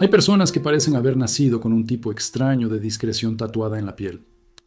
Hay personas que parecen haber nacido con un tipo extraño de discreción tatuada en la piel,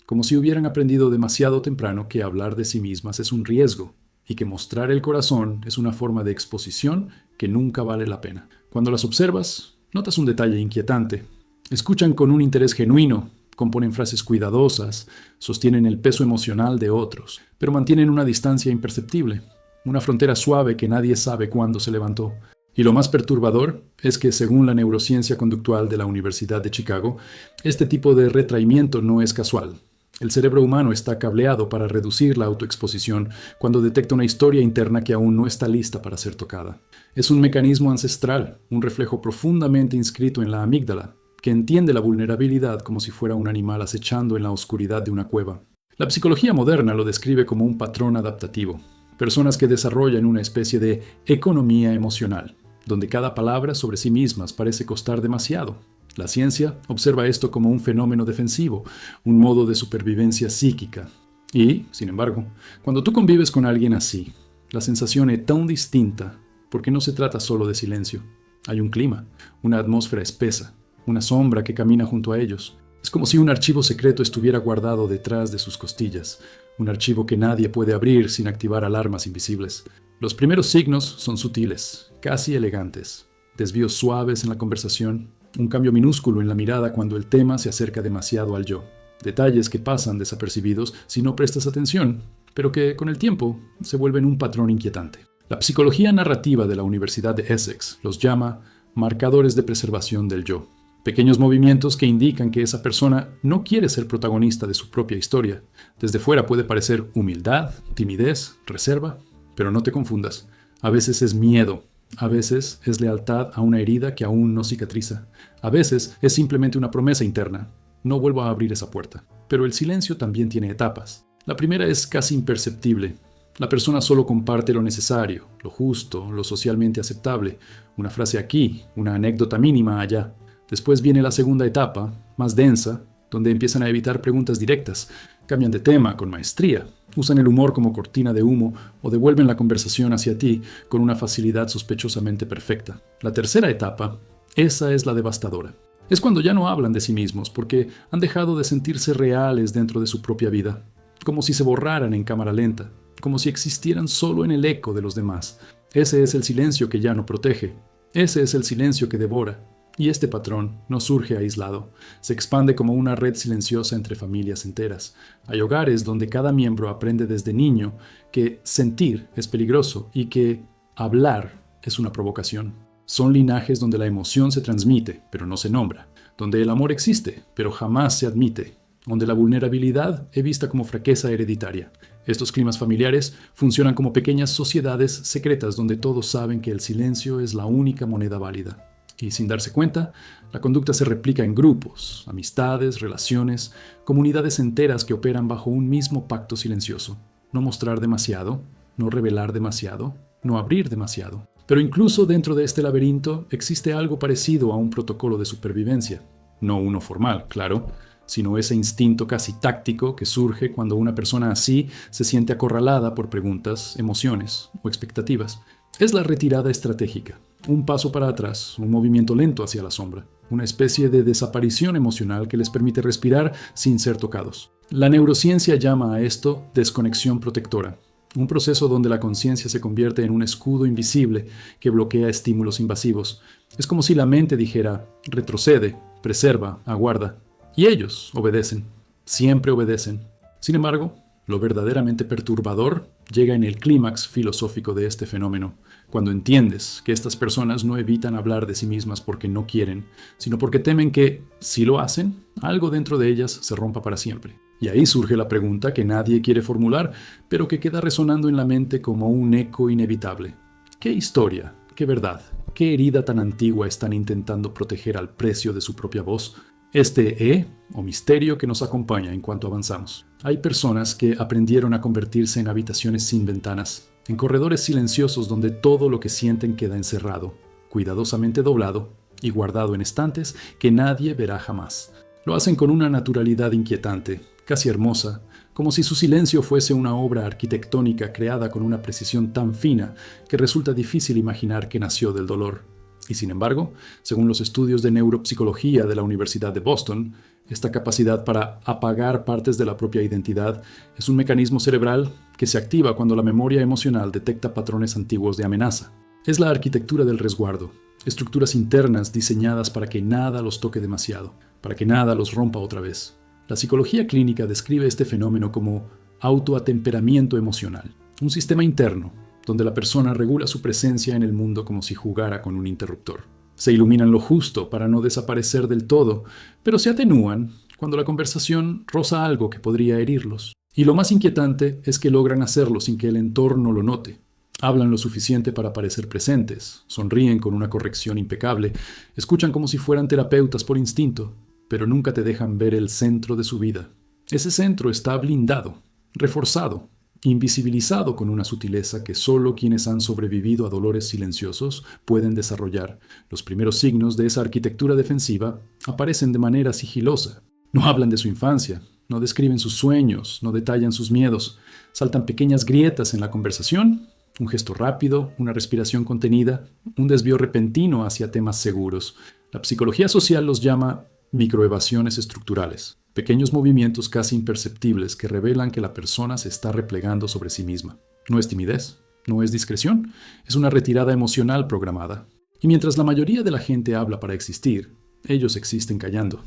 como si hubieran aprendido demasiado temprano que hablar de sí mismas es un riesgo y que mostrar el corazón es una forma de exposición que nunca vale la pena. Cuando las observas, notas un detalle inquietante. Escuchan con un interés genuino, componen frases cuidadosas, sostienen el peso emocional de otros, pero mantienen una distancia imperceptible, una frontera suave que nadie sabe cuándo se levantó. Y lo más perturbador es que, según la neurociencia conductual de la Universidad de Chicago, este tipo de retraimiento no es casual. El cerebro humano está cableado para reducir la autoexposición cuando detecta una historia interna que aún no está lista para ser tocada. Es un mecanismo ancestral, un reflejo profundamente inscrito en la amígdala, que entiende la vulnerabilidad como si fuera un animal acechando en la oscuridad de una cueva. La psicología moderna lo describe como un patrón adaptativo, personas que desarrollan una especie de economía emocional, donde cada palabra sobre sí mismas parece costar demasiado. La ciencia observa esto como un fenómeno defensivo, un modo de supervivencia psíquica. Y, sin embargo, cuando tú convives con alguien así, la sensación es tan distinta porque no se trata solo de silencio. Hay un clima, una atmósfera espesa, una sombra que camina junto a ellos. Es como si un archivo secreto estuviera guardado detrás de sus costillas, un archivo que nadie puede abrir sin activar alarmas invisibles. Los primeros signos son sutiles, casi elegantes, desvíos suaves en la conversación, un cambio minúsculo en la mirada cuando el tema se acerca demasiado al yo. Detalles que pasan desapercibidos si no prestas atención, pero que con el tiempo se vuelven un patrón inquietante. La psicología narrativa de la Universidad de Essex los llama marcadores de preservación del yo. Pequeños movimientos que indican que esa persona no quiere ser protagonista de su propia historia. Desde fuera puede parecer humildad, timidez, reserva, pero no te confundas. A veces es miedo, a veces es lealtad a una herida que aún no cicatriza. A veces es simplemente una promesa interna. No vuelvo a abrir esa puerta. Pero el silencio también tiene etapas. La primera es casi imperceptible. La persona solo comparte lo necesario, lo justo, lo socialmente aceptable. Una frase aquí, una anécdota mínima allá. Después viene la segunda etapa, más densa, donde empiezan a evitar preguntas directas, cambian de tema con maestría, usan el humor como cortina de humo o devuelven la conversación hacia ti con una facilidad sospechosamente perfecta. La tercera etapa, esa es la devastadora. Es cuando ya no hablan de sí mismos porque han dejado de sentirse reales dentro de su propia vida, como si se borraran en cámara lenta, como si existieran solo en el eco de los demás. Ese es el silencio que ya no protege, ese es el silencio que devora. Y este patrón no surge aislado, se expande como una red silenciosa entre familias enteras. Hay hogares donde cada miembro aprende desde niño que sentir es peligroso y que hablar es una provocación. Son linajes donde la emoción se transmite, pero no se nombra, donde el amor existe, pero jamás se admite, donde la vulnerabilidad es vista como fraqueza hereditaria. Estos climas familiares funcionan como pequeñas sociedades secretas donde todos saben que el silencio es la única moneda válida. Y sin darse cuenta, la conducta se replica en grupos, amistades, relaciones, comunidades enteras que operan bajo un mismo pacto silencioso. No mostrar demasiado, no revelar demasiado, no abrir demasiado. Pero incluso dentro de este laberinto existe algo parecido a un protocolo de supervivencia. No uno formal, claro, sino ese instinto casi táctico que surge cuando una persona así se siente acorralada por preguntas, emociones o expectativas. Es la retirada estratégica. Un paso para atrás, un movimiento lento hacia la sombra, una especie de desaparición emocional que les permite respirar sin ser tocados. La neurociencia llama a esto desconexión protectora, un proceso donde la conciencia se convierte en un escudo invisible que bloquea estímulos invasivos. Es como si la mente dijera, retrocede, preserva, aguarda. Y ellos obedecen, siempre obedecen. Sin embargo, lo verdaderamente perturbador llega en el clímax filosófico de este fenómeno, cuando entiendes que estas personas no evitan hablar de sí mismas porque no quieren, sino porque temen que, si lo hacen, algo dentro de ellas se rompa para siempre. Y ahí surge la pregunta que nadie quiere formular, pero que queda resonando en la mente como un eco inevitable. ¿Qué historia, qué verdad, qué herida tan antigua están intentando proteger al precio de su propia voz? Este o misterio que nos acompaña en cuanto avanzamos. Hay personas que aprendieron a convertirse en habitaciones sin ventanas, en corredores silenciosos donde todo lo que sienten queda encerrado, cuidadosamente doblado y guardado en estantes que nadie verá jamás. Lo hacen con una naturalidad inquietante, casi hermosa, como si su silencio fuese una obra arquitectónica creada con una precisión tan fina que resulta difícil imaginar que nació del dolor. Y sin embargo, según los estudios de neuropsicología de la Universidad de Boston, esta capacidad para apagar partes de la propia identidad es un mecanismo cerebral que se activa cuando la memoria emocional detecta patrones antiguos de amenaza. Es la arquitectura del resguardo, estructuras internas diseñadas para que nada los toque demasiado, para que nada los rompa otra vez. La psicología clínica describe este fenómeno como autoatemperamiento emocional, un sistema interno donde la persona regula su presencia en el mundo como si jugara con un interruptor. Se iluminan lo justo para no desaparecer del todo, pero se atenúan cuando la conversación roza algo que podría herirlos. Y lo más inquietante es que logran hacerlo sin que el entorno lo note. Hablan lo suficiente para parecer presentes, sonríen con una corrección impecable, escuchan como si fueran terapeutas por instinto, pero nunca te dejan ver el centro de su vida. Ese centro está blindado, reforzado, invisibilizado con una sutileza que solo quienes han sobrevivido a dolores silenciosos pueden desarrollar. Los primeros signos de esa arquitectura defensiva aparecen de manera sigilosa. No hablan de su infancia, no describen sus sueños, no detallan sus miedos. Saltan pequeñas grietas en la conversación, un gesto rápido, una respiración contenida, un desvío repentino hacia temas seguros. La psicología social los llama microevasiones estructurales. Pequeños movimientos casi imperceptibles que revelan que la persona se está replegando sobre sí misma. No es timidez, no es discreción, es una retirada emocional programada. Y mientras la mayoría de la gente habla para existir, ellos existen callando.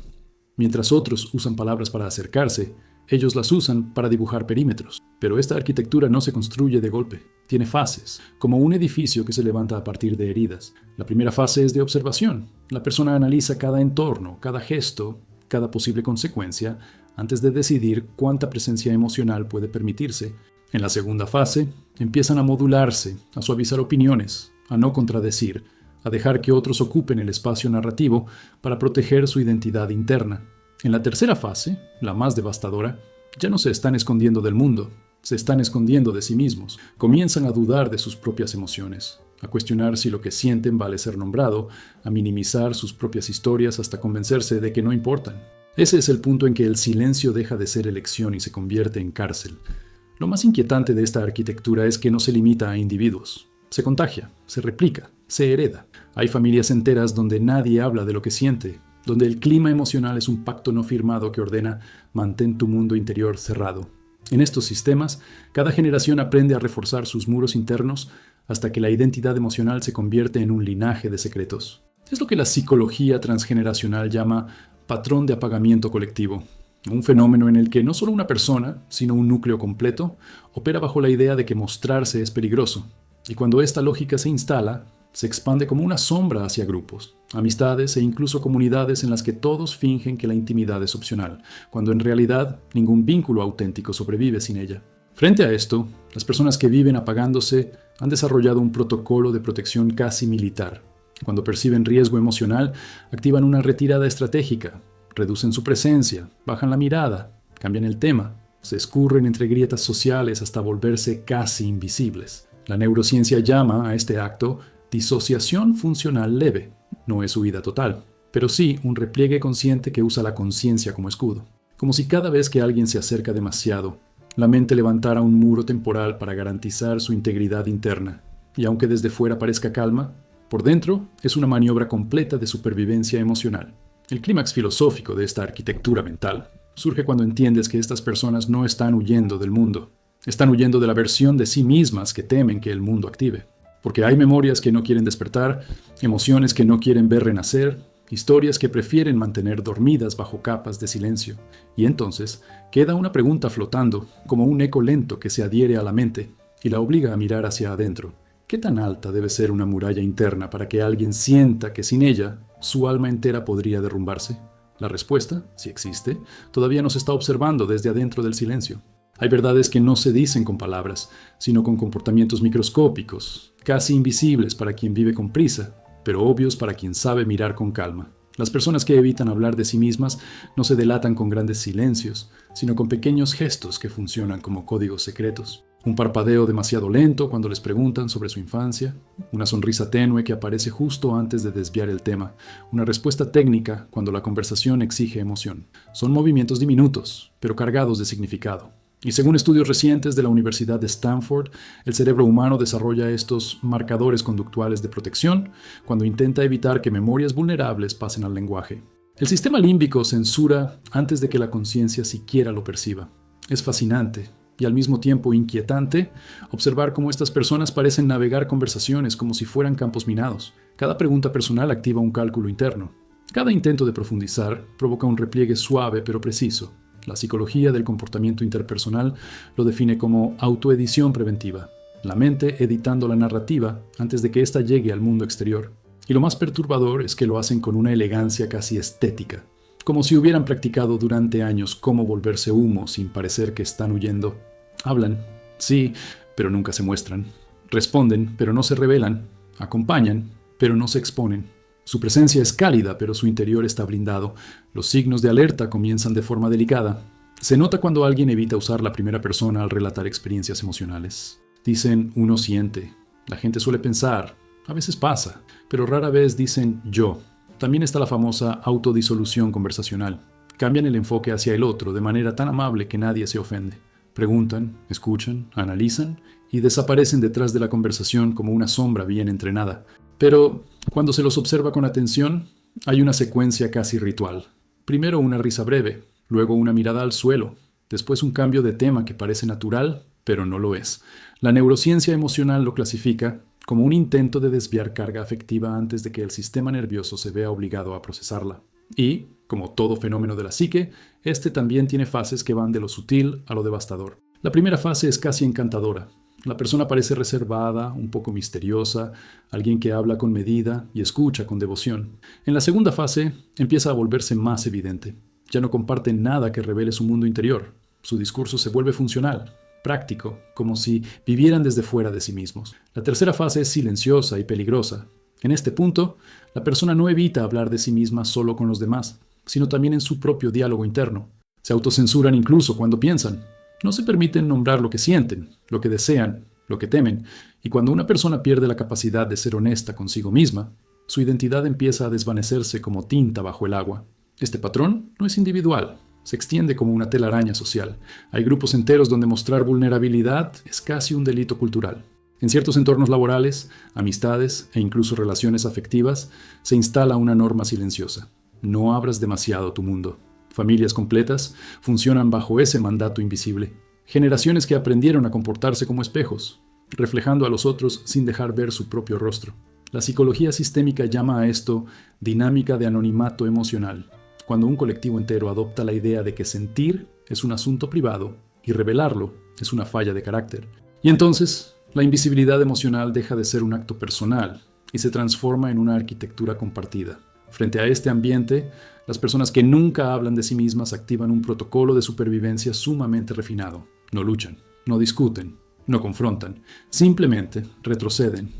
Mientras otros usan palabras para acercarse, ellos las usan para dibujar perímetros. Pero esta arquitectura no se construye de golpe. Tiene fases, como un edificio que se levanta a partir de heridas. La primera fase es de observación. La persona analiza cada entorno, cada gesto, cada posible consecuencia, antes de decidir cuánta presencia emocional puede permitirse. En la segunda fase, empiezan a modularse, a suavizar opiniones, a no contradecir, a dejar que otros ocupen el espacio narrativo para proteger su identidad interna. En la tercera fase, la más devastadora, ya no se están escondiendo del mundo, se están escondiendo de sí mismos. Comienzan a dudar de sus propias emociones, a cuestionar si lo que sienten vale ser nombrado, a minimizar sus propias historias hasta convencerse de que no importan. Ese es el punto en que el silencio deja de ser elección y se convierte en cárcel. Lo más inquietante de esta arquitectura es que no se limita a individuos. Se contagia, se replica, se hereda. Hay familias enteras donde nadie habla de lo que siente, donde el clima emocional es un pacto no firmado que ordena mantén tu mundo interior cerrado. En estos sistemas, cada generación aprende a reforzar sus muros internos hasta que la identidad emocional se convierte en un linaje de secretos. Es lo que la psicología transgeneracional llama patrón de apagamiento colectivo, un fenómeno en el que no solo una persona, sino un núcleo completo, opera bajo la idea de que mostrarse es peligroso. Y cuando esta lógica se instala, se expande como una sombra hacia grupos, amistades e incluso comunidades en las que todos fingen que la intimidad es opcional, cuando en realidad ningún vínculo auténtico sobrevive sin ella. Frente a esto, las personas que viven apagándose han desarrollado un protocolo de protección casi militar. Cuando perciben riesgo emocional, activan una retirada estratégica, reducen su presencia, bajan la mirada, cambian el tema, se escurren entre grietas sociales hasta volverse casi invisibles. La neurociencia llama a este acto disociación funcional leve. No es huida total, pero sí un repliegue consciente que usa la conciencia como escudo. Como si cada vez que alguien se acerca demasiado, la mente levantara un muro temporal para garantizar su integridad interna. Y aunque desde fuera parezca calma, por dentro es una maniobra completa de supervivencia emocional. El clímax filosófico de esta arquitectura mental surge cuando entiendes que estas personas no están huyendo del mundo. Están huyendo de la versión de sí mismas que temen que el mundo active. Porque hay memorias que no quieren despertar, emociones que no quieren ver renacer, historias que prefieren mantener dormidas bajo capas de silencio. Y entonces queda una pregunta flotando, como un eco lento que se adhiere a la mente y la obliga a mirar hacia adentro. ¿Qué tan alta debe ser una muralla interna para que alguien sienta que sin ella su alma entera podría derrumbarse? La respuesta, si existe, todavía nos está observando desde adentro del silencio. Hay verdades que no se dicen con palabras, sino con comportamientos microscópicos, casi invisibles para quien vive con prisa, pero obvios para quien sabe mirar con calma. Las personas que evitan hablar de sí mismas no se delatan con grandes silencios, sino con pequeños gestos que funcionan como códigos secretos. Un parpadeo demasiado lento cuando les preguntan sobre su infancia, una sonrisa tenue que aparece justo antes de desviar el tema, una respuesta técnica cuando la conversación exige emoción. Son movimientos diminutos, pero cargados de significado. Y según estudios recientes de la Universidad de Stanford, el cerebro humano desarrolla estos marcadores conductuales de protección cuando intenta evitar que memorias vulnerables pasen al lenguaje. El sistema límbico censura antes de que la conciencia siquiera lo perciba. Es fascinante y al mismo tiempo inquietante observar cómo estas personas parecen navegar conversaciones como si fueran campos minados. Cada pregunta personal activa un cálculo interno. Cada intento de profundizar provoca un repliegue suave pero preciso. La psicología del comportamiento interpersonal lo define como autoedición preventiva, la mente editando la narrativa antes de que ésta llegue al mundo exterior. Y lo más perturbador es que lo hacen con una elegancia casi estética, como si hubieran practicado durante años cómo volverse humo sin parecer que están huyendo. Hablan, sí, pero nunca se muestran. Responden, pero no se revelan. Acompañan, pero no se exponen. Su presencia es cálida, pero su interior está blindado. Los signos de alerta comienzan de forma delicada. Se nota cuando alguien evita usar la primera persona al relatar experiencias emocionales. Dicen uno siente. La gente suele pensar, a veces pasa, pero rara vez dicen yo. También está la famosa autodisolución conversacional. Cambian el enfoque hacia el otro de manera tan amable que nadie se ofende. Preguntan, escuchan, analizan y desaparecen detrás de la conversación como una sombra bien entrenada. Pero cuando se los observa con atención, hay una secuencia casi ritual. Primero una risa breve, luego una mirada al suelo, después un cambio de tema que parece natural, pero no lo es. La neurociencia emocional lo clasifica como un intento de desviar carga afectiva antes de que el sistema nervioso se vea obligado a procesarla. Y, como todo fenómeno de la psique, este también tiene fases que van de lo sutil a lo devastador. La primera fase es casi encantadora. La persona parece reservada, un poco misteriosa, alguien que habla con medida y escucha con devoción. En la segunda fase empieza a volverse más evidente. Ya no comparte nada que revele su mundo interior. Su discurso se vuelve funcional, práctico, como si vivieran desde fuera de sí mismos. La tercera fase es silenciosa y peligrosa. En este punto, la persona no evita hablar de sí misma solo con los demás, sino también en su propio diálogo interno. Se autocensuran incluso cuando piensan. No se permiten nombrar lo que sienten, lo que desean, lo que temen, y cuando una persona pierde la capacidad de ser honesta consigo misma, su identidad empieza a desvanecerse como tinta bajo el agua. Este patrón no es individual, se extiende como una telaraña social. Hay grupos enteros donde mostrar vulnerabilidad es casi un delito cultural. En ciertos entornos laborales, amistades e incluso relaciones afectivas, se instala una norma silenciosa. No abras demasiado tu mundo. Familias completas funcionan bajo ese mandato invisible. Generaciones que aprendieron a comportarse como espejos, reflejando a los otros sin dejar ver su propio rostro. La psicología sistémica llama a esto dinámica de anonimato emocional, cuando un colectivo entero adopta la idea de que sentir es un asunto privado y revelarlo es una falla de carácter. Y entonces, la invisibilidad emocional deja de ser un acto personal y se transforma en una arquitectura compartida. Frente a este ambiente, las personas que nunca hablan de sí mismas activan un protocolo de supervivencia sumamente refinado. No luchan, no discuten, no confrontan, simplemente retroceden.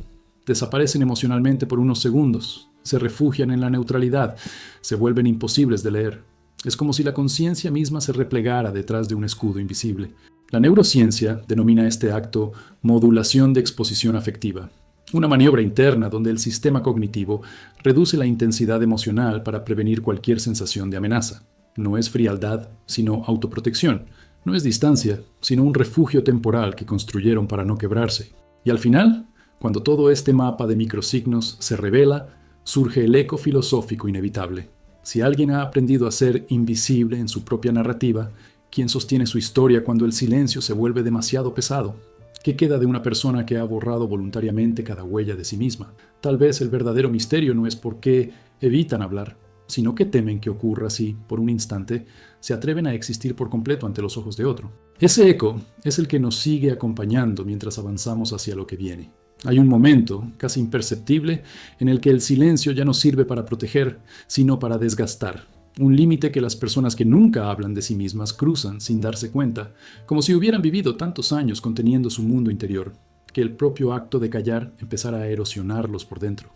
Desaparecen emocionalmente por unos segundos, se refugian en la neutralidad, se vuelven imposibles de leer. Es como si la conciencia misma se replegara detrás de un escudo invisible. La neurociencia denomina este acto modulación de exposición afectiva. Una maniobra interna donde el sistema cognitivo reduce la intensidad emocional para prevenir cualquier sensación de amenaza. No es frialdad, sino autoprotección. No es distancia, sino un refugio temporal que construyeron para no quebrarse. Y al final, cuando todo este mapa de microsignos se revela, surge el eco filosófico inevitable. Si alguien ha aprendido a ser invisible en su propia narrativa, ¿quién sostiene su historia cuando el silencio se vuelve demasiado pesado? ¿Qué queda de una persona que ha borrado voluntariamente cada huella de sí misma? Tal vez el verdadero misterio no es por qué evitan hablar, sino que temen que ocurra si, por un instante, se atreven a existir por completo ante los ojos de otro. Ese eco es el que nos sigue acompañando mientras avanzamos hacia lo que viene. Hay un momento, casi imperceptible, en el que el silencio ya no sirve para proteger, sino para desgastar. Un límite que las personas que nunca hablan de sí mismas cruzan sin darse cuenta, como si hubieran vivido tantos años conteniendo su mundo interior, que el propio acto de callar empezara a erosionarlos por dentro.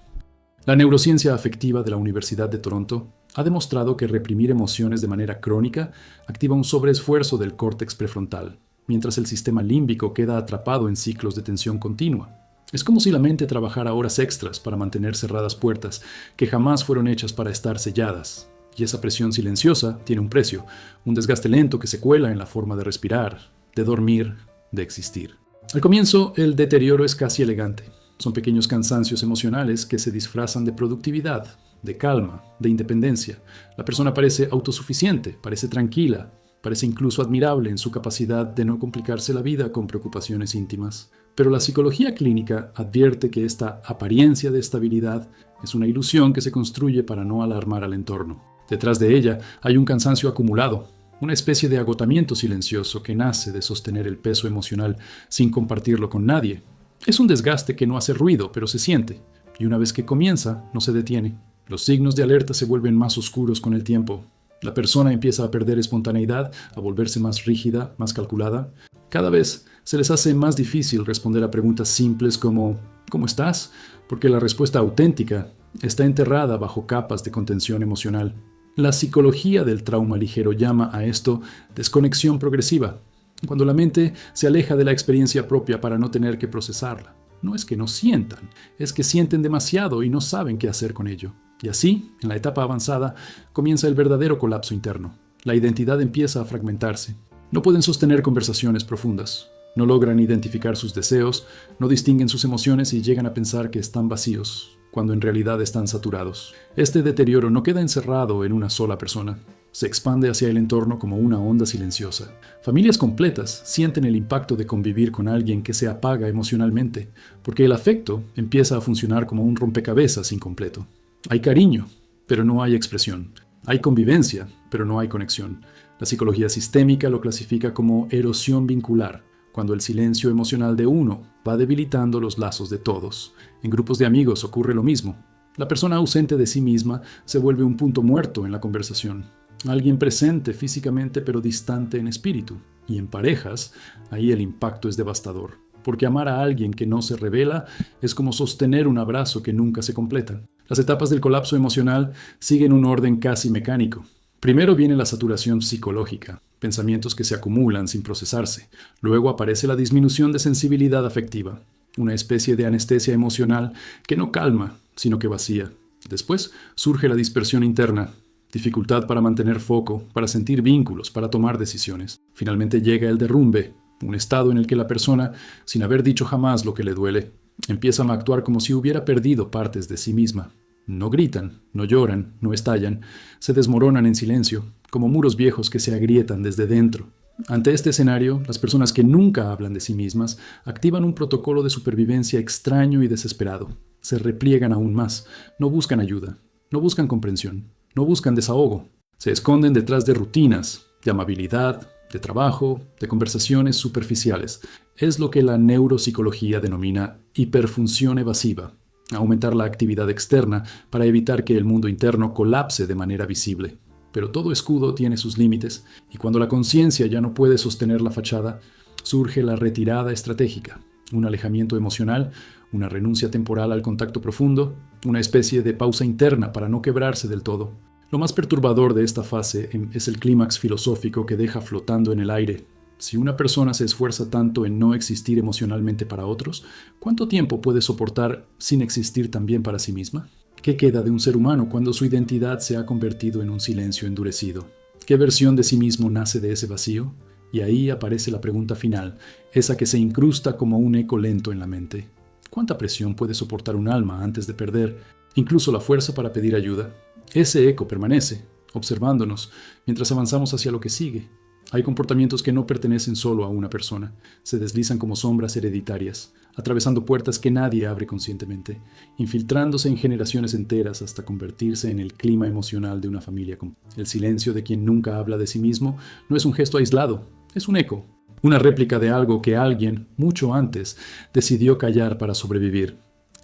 La neurociencia afectiva de la Universidad de Toronto ha demostrado que reprimir emociones de manera crónica activa un sobreesfuerzo del córtex prefrontal, mientras el sistema límbico queda atrapado en ciclos de tensión continua. Es como si la mente trabajara horas extras para mantener cerradas puertas que jamás fueron hechas para estar selladas. Y esa presión silenciosa tiene un precio, un desgaste lento que se cuela en la forma de respirar, de dormir, de existir. Al comienzo, el deterioro es casi elegante. Son pequeños cansancios emocionales que se disfrazan de productividad, de calma, de independencia. La persona parece autosuficiente, parece tranquila, parece incluso admirable en su capacidad de no complicarse la vida con preocupaciones íntimas. Pero la psicología clínica advierte que esta apariencia de estabilidad es una ilusión que se construye para no alarmar al entorno. Detrás de ella hay un cansancio acumulado, una especie de agotamiento silencioso que nace de sostener el peso emocional sin compartirlo con nadie. Es un desgaste que no hace ruido, pero se siente, y una vez que comienza, no se detiene. Los signos de alerta se vuelven más oscuros con el tiempo. La persona empieza a perder espontaneidad, a volverse más rígida, más calculada. Cada vez se les hace más difícil responder a preguntas simples como ¿cómo estás? Porque la respuesta auténtica está enterrada bajo capas de contención emocional. La psicología del trauma ligero llama a esto desconexión progresiva, cuando la mente se aleja de la experiencia propia para no tener que procesarla. No es que no sientan, es que sienten demasiado y no saben qué hacer con ello. Y así, en la etapa avanzada, comienza el verdadero colapso interno. La identidad empieza a fragmentarse. No pueden sostener conversaciones profundas. No logran identificar sus deseos, no distinguen sus emociones y llegan a pensar que están vacíos, cuando en realidad están saturados. Este deterioro no queda encerrado en una sola persona. Se expande hacia el entorno como una onda silenciosa. Familias completas sienten el impacto de convivir con alguien que se apaga emocionalmente, porque el afecto empieza a funcionar como un rompecabezas incompleto. Hay cariño, pero no hay expresión. Hay convivencia, pero no hay conexión. La psicología sistémica lo clasifica como erosión vincular, cuando el silencio emocional de uno va debilitando los lazos de todos. En grupos de amigos ocurre lo mismo. La persona ausente de sí misma se vuelve un punto muerto en la conversación. Alguien presente físicamente pero distante en espíritu. Y en parejas, ahí el impacto es devastador. Porque amar a alguien que no se revela es como sostener un abrazo que nunca se completa. Las etapas del colapso emocional siguen un orden casi mecánico. Primero viene la saturación psicológica, pensamientos que se acumulan sin procesarse. Luego aparece la disminución de sensibilidad afectiva, una especie de anestesia emocional que no calma, sino que vacía. Después surge la dispersión interna, dificultad para mantener foco, para sentir vínculos, para tomar decisiones. Finalmente llega el derrumbe, un estado en el que la persona, sin haber dicho jamás lo que le duele, empieza a actuar como si hubiera perdido partes de sí misma. No gritan, no lloran, no estallan, se desmoronan en silencio, como muros viejos que se agrietan desde dentro. Ante este escenario, las personas que nunca hablan de sí mismas activan un protocolo de supervivencia extraño y desesperado. Se repliegan aún más, no buscan ayuda, no buscan comprensión, no buscan desahogo. Se esconden detrás de rutinas, de amabilidad, de trabajo, de conversaciones superficiales. Es lo que la neuropsicología denomina hiperfunción evasiva. Aumentar la actividad externa para evitar que el mundo interno colapse de manera visible. Pero todo escudo tiene sus límites, y cuando la conciencia ya no puede sostener la fachada, surge la retirada estratégica, un alejamiento emocional, una renuncia temporal al contacto profundo, una especie de pausa interna para no quebrarse del todo. Lo más perturbador de esta fase es el clímax filosófico que deja flotando en el aire. Si una persona se esfuerza tanto en no existir emocionalmente para otros, ¿cuánto tiempo puede soportar sin existir también para sí misma? ¿Qué queda de un ser humano cuando su identidad se ha convertido en un silencio endurecido? ¿Qué versión de sí mismo nace de ese vacío? Y ahí aparece la pregunta final, esa que se incrusta como un eco lento en la mente. ¿Cuánta presión puede soportar un alma antes de perder incluso la fuerza para pedir ayuda? Ese eco permanece, observándonos, mientras avanzamos hacia lo que sigue. Hay comportamientos que no pertenecen solo a una persona, se deslizan como sombras hereditarias, atravesando puertas que nadie abre conscientemente, infiltrándose en generaciones enteras hasta convertirse en el clima emocional de una familia. El silencio de quien nunca habla de sí mismo no es un gesto aislado, es un eco, una réplica de algo que alguien, mucho antes, decidió callar para sobrevivir.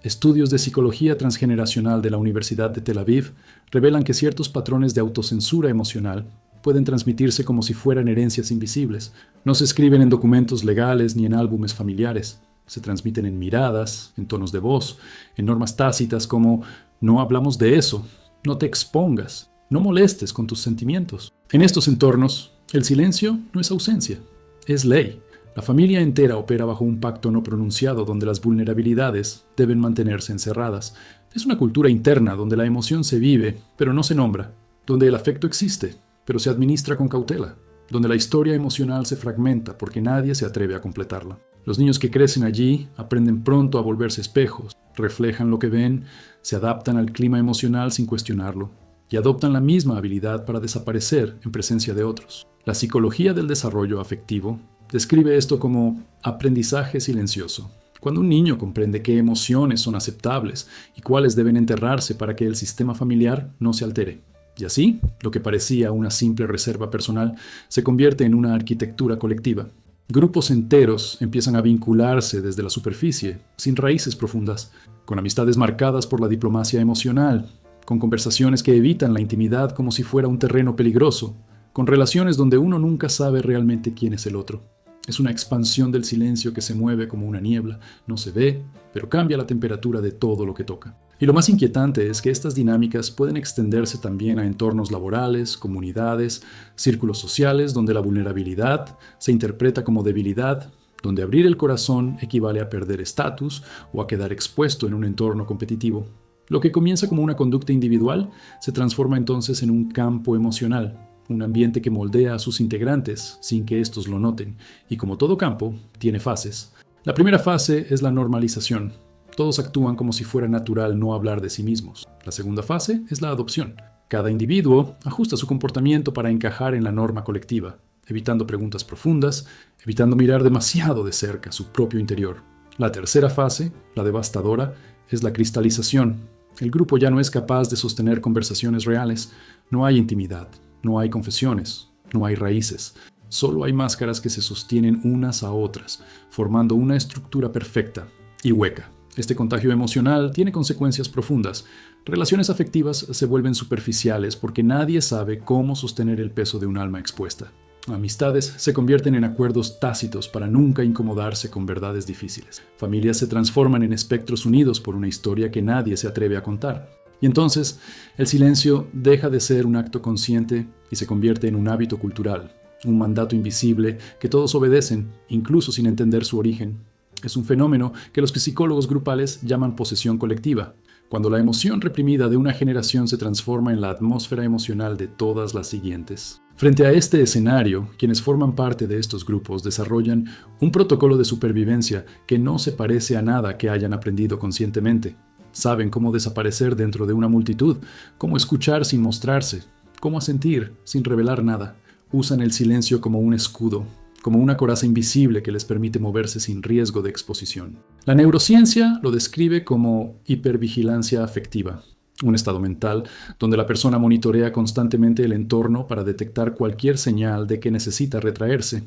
Estudios de psicología transgeneracional de la Universidad de Tel Aviv revelan que ciertos patrones de autocensura emocional pueden transmitirse como si fueran herencias invisibles. No se escriben en documentos legales ni en álbumes familiares. Se transmiten en miradas, en tonos de voz, en normas tácitas como no hablamos de eso, no te expongas, no molestes con tus sentimientos. En estos entornos, el silencio no es ausencia, es ley. La familia entera opera bajo un pacto no pronunciado donde las vulnerabilidades deben mantenerse encerradas. Es una cultura interna donde la emoción se vive, pero no se nombra, donde el afecto existe, pero se administra con cautela. donde la historia emocional se fragmenta porque nadie se atreve a completarla. Los niños que crecen allí aprenden pronto a volverse espejos, reflejan lo que ven, se adaptan al clima emocional sin cuestionarlo y adoptan la misma habilidad para desaparecer en presencia de otros. La psicología del desarrollo afectivo describe esto como aprendizaje silencioso. Cuando un niño comprende qué emociones son aceptables y cuáles deben enterrarse para que el sistema familiar no se altere. Y así, lo que parecía una simple reserva personal se convierte en una arquitectura colectiva. Grupos enteros empiezan a vincularse desde la superficie, sin raíces profundas, con amistades marcadas por la diplomacia emocional, con conversaciones que evitan la intimidad como si fuera un terreno peligroso, con relaciones donde uno nunca sabe realmente quién es el otro. Es una expansión del silencio que se mueve como una niebla, no se ve, pero cambia la temperatura de todo lo que toca. Y lo más inquietante es que estas dinámicas pueden extenderse también a entornos laborales, comunidades, círculos sociales donde la vulnerabilidad se interpreta como debilidad, donde abrir el corazón equivale a perder estatus o a quedar expuesto en un entorno competitivo. Lo que comienza como una conducta individual se transforma entonces en un campo emocional, un ambiente que moldea a sus integrantes sin que estos lo noten, y como todo campo, tiene fases. La primera fase es la normalización. Todos actúan como si fuera natural no hablar de sí mismos. La segunda fase es la adopción. Cada individuo ajusta su comportamiento para encajar en la norma colectiva, evitando preguntas profundas, evitando mirar demasiado de cerca su propio interior. La tercera fase, la devastadora, es la cristalización. El grupo ya no es capaz de sostener conversaciones reales, no hay intimidad. No hay confesiones, no hay raíces, solo hay máscaras que se sostienen unas a otras, formando una estructura perfecta y hueca. Este contagio emocional tiene consecuencias profundas. Relaciones afectivas se vuelven superficiales porque nadie sabe cómo sostener el peso de un alma expuesta. Amistades se convierten en acuerdos tácitos para nunca incomodarse con verdades difíciles. Familias se transforman en espectros unidos por una historia que nadie se atreve a contar. Y entonces, el silencio deja de ser un acto consciente y se convierte en un hábito cultural, un mandato invisible que todos obedecen, incluso sin entender su origen. Es un fenómeno que los psicólogos grupales llaman posesión colectiva, cuando la emoción reprimida de una generación se transforma en la atmósfera emocional de todas las siguientes. Frente a este escenario, quienes forman parte de estos grupos desarrollan un protocolo de supervivencia que no se parece a nada que hayan aprendido conscientemente. Saben cómo desaparecer dentro de una multitud, cómo escuchar sin mostrarse, cómo asentir sin revelar nada. Usan el silencio como un escudo, como una coraza invisible que les permite moverse sin riesgo de exposición. La neurociencia lo describe como hipervigilancia afectiva, un estado mental donde la persona monitorea constantemente el entorno para detectar cualquier señal de que necesita retraerse.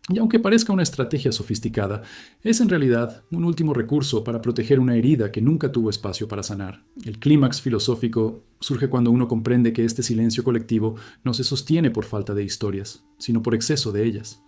Y aunque parezca una estrategia sofisticada, es en realidad un último recurso para proteger una herida que nunca tuvo espacio para sanar. El clímax filosófico surge cuando uno comprende que este silencio colectivo no se sostiene por falta de historias, sino por exceso de ellas.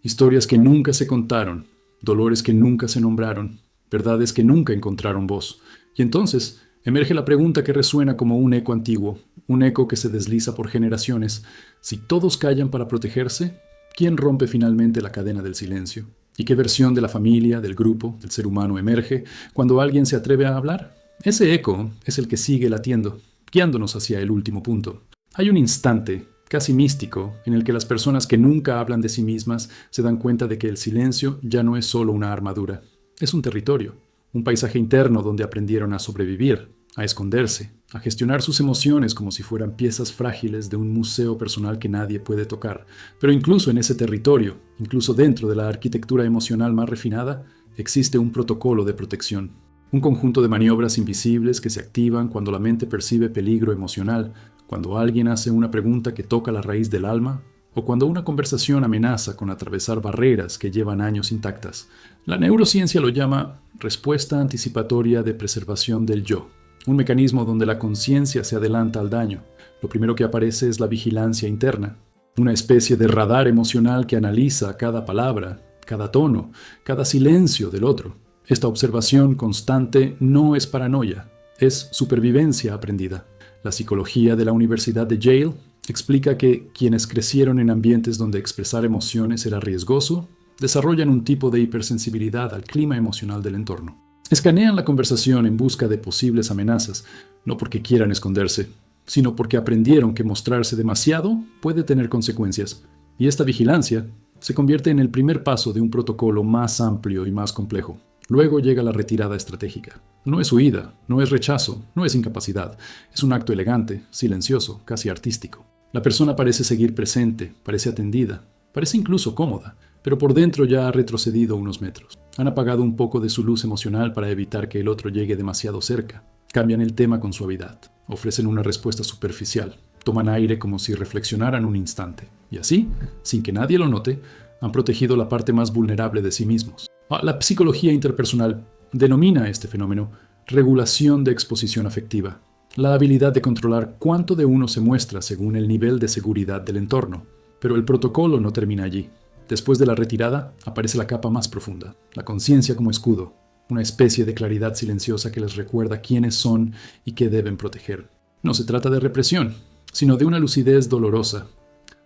Historias que nunca se contaron, dolores que nunca se nombraron, verdades que nunca encontraron voz. Y entonces emerge la pregunta que resuena como un eco antiguo, un eco que se desliza por generaciones. Si todos callan para protegerse, ¿quién rompe finalmente la cadena del silencio? ¿Y qué versión de la familia, del grupo, del ser humano emerge cuando alguien se atreve a hablar? Ese eco es el que sigue latiendo, guiándonos hacia el último punto. Hay un instante, casi místico, en el que las personas que nunca hablan de sí mismas se dan cuenta de que el silencio ya no es solo una armadura. Es un territorio, un paisaje interno donde aprendieron a sobrevivir, a esconderse, a gestionar sus emociones como si fueran piezas frágiles de un museo personal que nadie puede tocar. Pero incluso en ese territorio, incluso dentro de la arquitectura emocional más refinada, existe un protocolo de protección. Un conjunto de maniobras invisibles que se activan cuando la mente percibe peligro emocional, cuando alguien hace una pregunta que toca la raíz del alma, o cuando una conversación amenaza con atravesar barreras que llevan años intactas. La neurociencia lo llama respuesta anticipatoria de preservación del yo. Un mecanismo donde la conciencia se adelanta al daño. Lo primero que aparece es la vigilancia interna, una especie de radar emocional que analiza cada palabra, cada tono, cada silencio del otro. Esta observación constante no es paranoia, es supervivencia aprendida. La psicología de la Universidad de Yale explica que quienes crecieron en ambientes donde expresar emociones era riesgoso, desarrollan un tipo de hipersensibilidad al clima emocional del entorno. Escanean la conversación en busca de posibles amenazas, no porque quieran esconderse, sino porque aprendieron que mostrarse demasiado puede tener consecuencias. Y esta vigilancia se convierte en el primer paso de un protocolo más amplio y más complejo. Luego llega la retirada estratégica. No es huida, no es rechazo, no es incapacidad. Es un acto elegante, silencioso, casi artístico. La persona parece seguir presente, parece atendida, parece incluso cómoda, pero por dentro ya ha retrocedido unos metros. Han apagado un poco de su luz emocional para evitar que el otro llegue demasiado cerca. Cambian el tema con suavidad. Ofrecen una respuesta superficial. Toman aire como si reflexionaran un instante. Y así, sin que nadie lo note, han protegido la parte más vulnerable de sí mismos. La psicología interpersonal denomina este fenómeno regulación de exposición afectiva, la habilidad de controlar cuánto de uno se muestra según el nivel de seguridad del entorno. Pero el protocolo no termina allí. Después de la retirada, aparece la capa más profunda, la conciencia como escudo, una especie de claridad silenciosa que les recuerda quiénes son y qué deben proteger. No se trata de represión, sino de una lucidez dolorosa.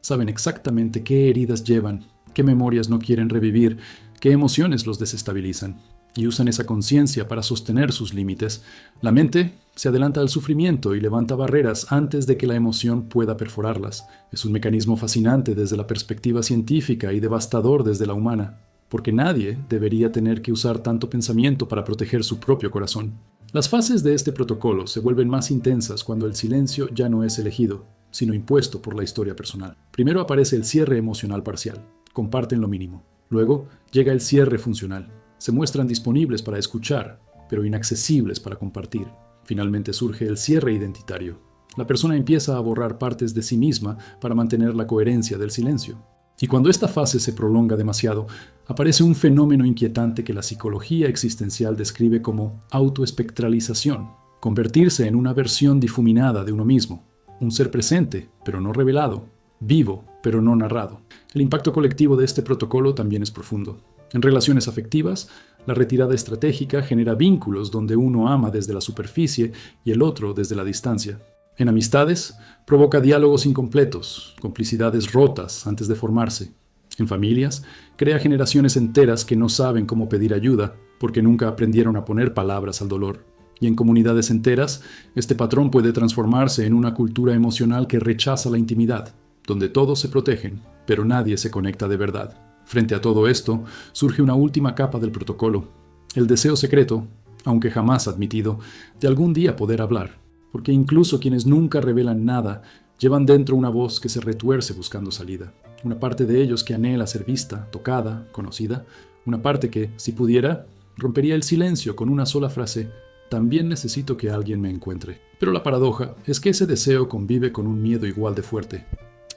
Saben exactamente qué heridas llevan, qué memorias no quieren revivir, qué emociones los desestabilizan, y usan esa conciencia para sostener sus límites. La mente se adelanta al sufrimiento y levanta barreras antes de que la emoción pueda perforarlas. Es un mecanismo fascinante desde la perspectiva científica y devastador desde la humana, porque nadie debería tener que usar tanto pensamiento para proteger su propio corazón. Las fases de este protocolo se vuelven más intensas cuando el silencio ya no es elegido, sino impuesto por la historia personal. Primero aparece el cierre emocional parcial. Comparten lo mínimo. Luego llega el cierre funcional. Se muestran disponibles para escuchar, pero inaccesibles para compartir. Finalmente surge el cierre identitario. La persona empieza a borrar partes de sí misma para mantener la coherencia del silencio. Y cuando esta fase se prolonga demasiado, aparece un fenómeno inquietante que la psicología existencial describe como autoespectralización, convertirse en una versión difuminada de uno mismo, un ser presente, pero no revelado, vivo, pero no narrado. El impacto colectivo de este protocolo también es profundo. En relaciones afectivas, la retirada estratégica genera vínculos donde uno ama desde la superficie y el otro desde la distancia. En amistades, provoca diálogos incompletos, complicidades rotas antes de formarse. En familias, crea generaciones enteras que no saben cómo pedir ayuda porque nunca aprendieron a poner palabras al dolor. Y en comunidades enteras, este patrón puede transformarse en una cultura emocional que rechaza la intimidad, donde todos se protegen, pero nadie se conecta de verdad. Frente a todo esto, surge una última capa del protocolo, el deseo secreto, aunque jamás admitido, de algún día poder hablar, porque incluso quienes nunca revelan nada, llevan dentro una voz que se retuerce buscando salida, una parte de ellos que anhela ser vista, tocada, conocida, una parte que, si pudiera, rompería el silencio con una sola frase: también necesito que alguien me encuentre. Pero la paradoja es que ese deseo convive con un miedo igual de fuerte.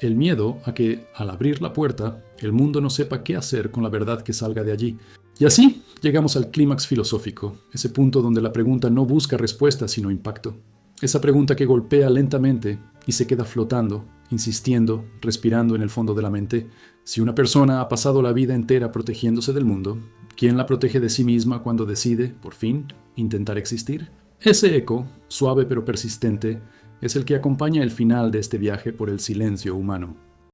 El miedo a que, al abrir la puerta, el mundo no sepa qué hacer con la verdad que salga de allí. Y así llegamos al clímax filosófico, ese punto donde la pregunta no busca respuesta sino impacto. Esa pregunta que golpea lentamente y se queda flotando, insistiendo, respirando en el fondo de la mente. Si una persona ha pasado la vida entera protegiéndose del mundo, ¿quién la protege de sí misma cuando decide, por fin, intentar existir? Ese eco, suave pero persistente, es el que acompaña el final de este viaje por el silencio humano.